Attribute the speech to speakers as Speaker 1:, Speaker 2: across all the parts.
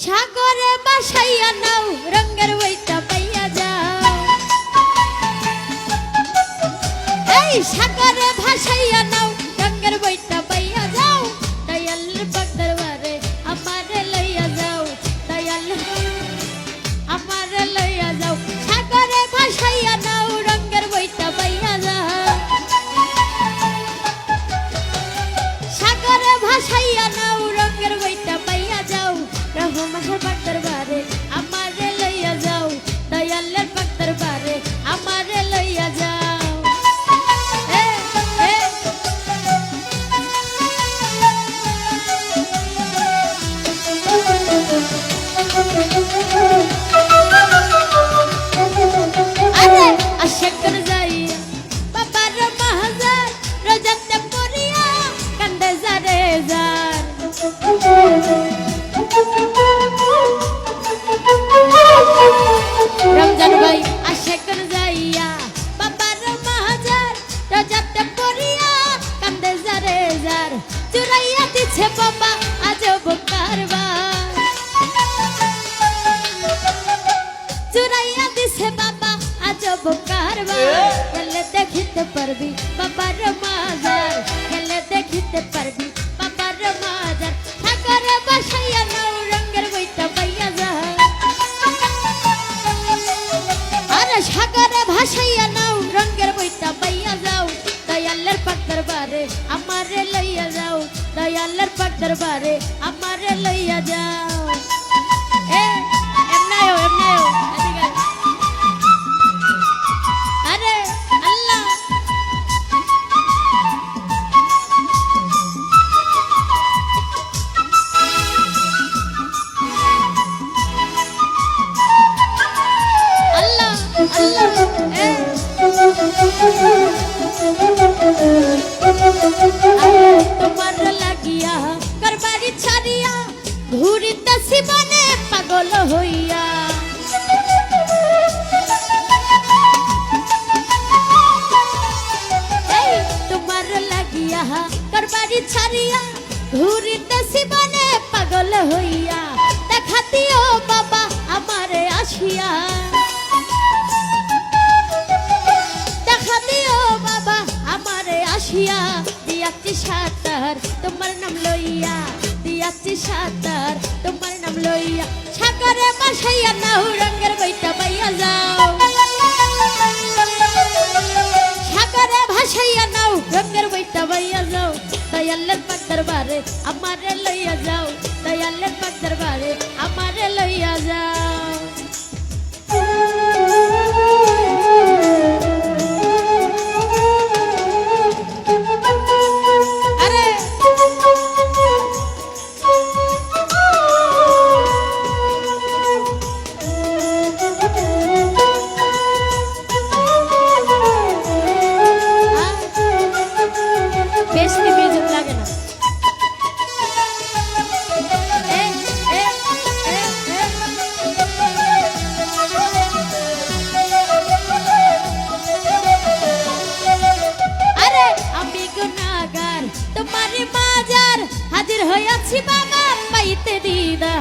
Speaker 1: সাগরে বাসাইয়া নাও রঙের বইটা পাইয়া যাও এই সাগরে ভাসাইয়া নাও রঙের বইটা পাইয়া যাও দয়াল পাক দরবারে আমারে লইয়া যাও দয়াল আমারে লইয়া যাও সাগরে ভাসাইয়া নাও রঙের বইটা পাইয়া যাও সাগরে ভাসাইয়া নাও রঙের বইটা পাইয়া যাও রহমানের পাক দরবারে আমারে লইয়া যাও দয়ালের পাক দরবারে আমারে লইয়া যাও আরে আশাকর যাইয়া বাবার মাহাজার রোজাতে পড়িয়া কান্দে যারে যার রমজান ভাই আশাকর যাইয়া বাবার মাহাজার রোজাতে পড়িয়া কান্দে যারে যার চুরাইয়া দিছে বাবা আজব কারবার চুরাইয়া দিছে বাবা আজব কারবার খেলে দেখিতে পারবি বাবার মাজার খেলে দেখিতে পারবি বাবার মাজার সাগরে বাসাইয়া নাও রঙের বইটা পাইয়া যাও আরে সাগরে ভাসাইয়া নাও রঙের বইটা পাইয়া যাও দয়ালের পাক দরবারে আমারে লইয়া যাও দয়ালের পাক দরবারে আমারে লইয়া যাও এমনায়ও এদিকে আরে আল্লাহ আল্লাহ আল্লাহ তোমার লাগিয়া করবারি ছাড়িয়া ঘুরিতেছি বনে পাগল হইয়া তোমার লাগিয়া করবারি ছাড়িয়া ঘুরিতেছি বনে পাগল হইয়া দেখা দিও বাবা আমারে আসিয়া দেখা দিও বাবা আমারে আসিয়া দিয়াছি সাতার তোমার নাম লইয়া দিয়াছি সাতার তোমার নাম লইয়া সাগরে বাসাইয়া নাও রঙের বইটা পাইয়া যাও সাগরে ভাসাইয়া নাও রঙের বইটা পাইয়া যাও দয়ালের পাক দরবারে আমারে লইয়া যাও দয়ালের পাক দরবারে আমারে লইয়া যাও বেশি মিউজিক লাগে না আরে আমি গুনাহগার তোমার মাজার হাজির হইয়াছি বাবা পাইতে দিদা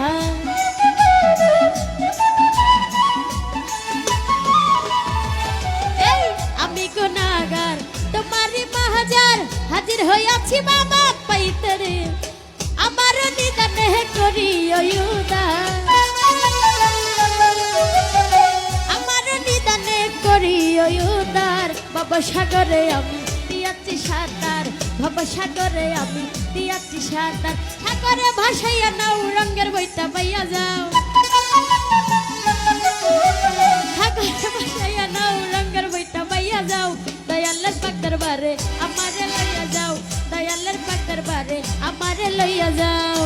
Speaker 1: আমি গুনাহগার তোমার মাজার হাজির হইয়াছি বাবা পাইতে রে আমার নিদানে করিও উদার আমার নিদানে করিও উদার বাবা সাগরে আমি দিয়াছি সাতার বাবা সাগরে আমি দিয়াছি সাতার সাগরে ভাসাইয়া নাও রঙের বইটা পাইয়া যাও সাগরে ভাসাইয়া নাও রঙের বইটা পাইয়া যাও দয়ালের পাক দরবারে আমারে লইয়া যাও দয়ালের পাক দরবারে আমারে লইয়া যাও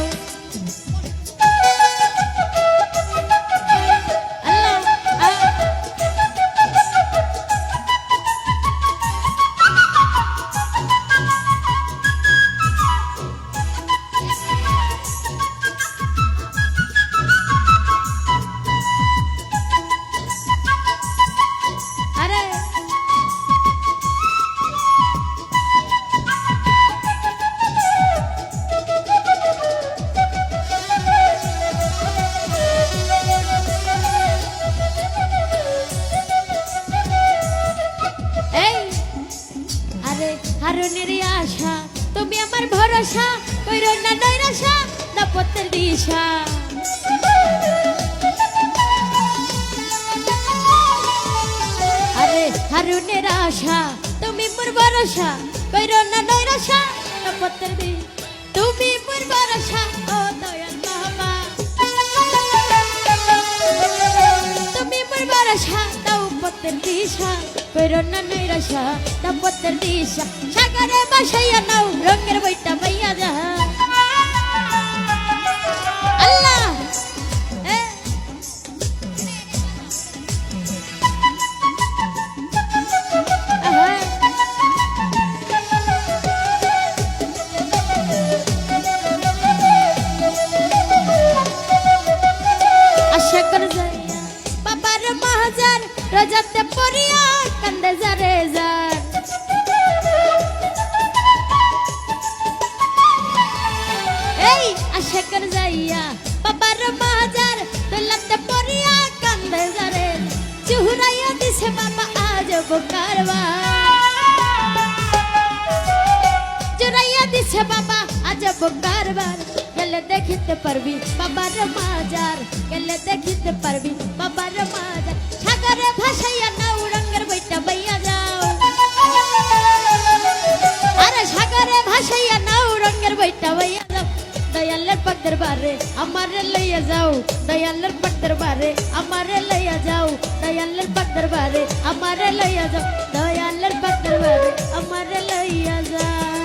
Speaker 1: নৈরাশা কইরো না নৈরাশা না পথের দিশা আরে হারুনের আশা তুমি মোর ভরসা কইরো না নৈরাশা না পথের দিশা তুমি মোর ভরসা ও দয়াল বাবা তুমি মোর ভরসা দাও পথের দিশা কইরো না নৈরাশা দাও পথের দিশা সাগরে ভাসাইয়া নাও রঙের বইটা বাইয়া যা আল্লাহ আশা করে যাইয়া বাবার মাহাজার রাজাতে পড়িয়া কান্দে যারে যার এই আশা করে যাইয়া বাবার মাহাজার দোলাতে পড়িয়া কান্দে যারে চুহুরাইয়া দিছে বাবা আজ কারবা চুরাইয়া দিছে বাবা আজ কারবার গেলে দেখিতে পারবি বাবার মাজার গেলে দেখিতে পারবি বাবার মাজার সাগরে ভাসাইয়া নাও রঙের বইটা বাইয়া যাও আরে সাগরে ভাসাইয়া নাও রঙের বইটা বাইয়া যাও দয়ালের পাক দরবারে আমারে লইয়া যাও দয়ালের পাক দরবারে আমারে লইয়া যাও দয়ালের পাক দরবারে আমারে লইয়া যাও দয়ালের পাক দরবারে আমারে লইয়া যাও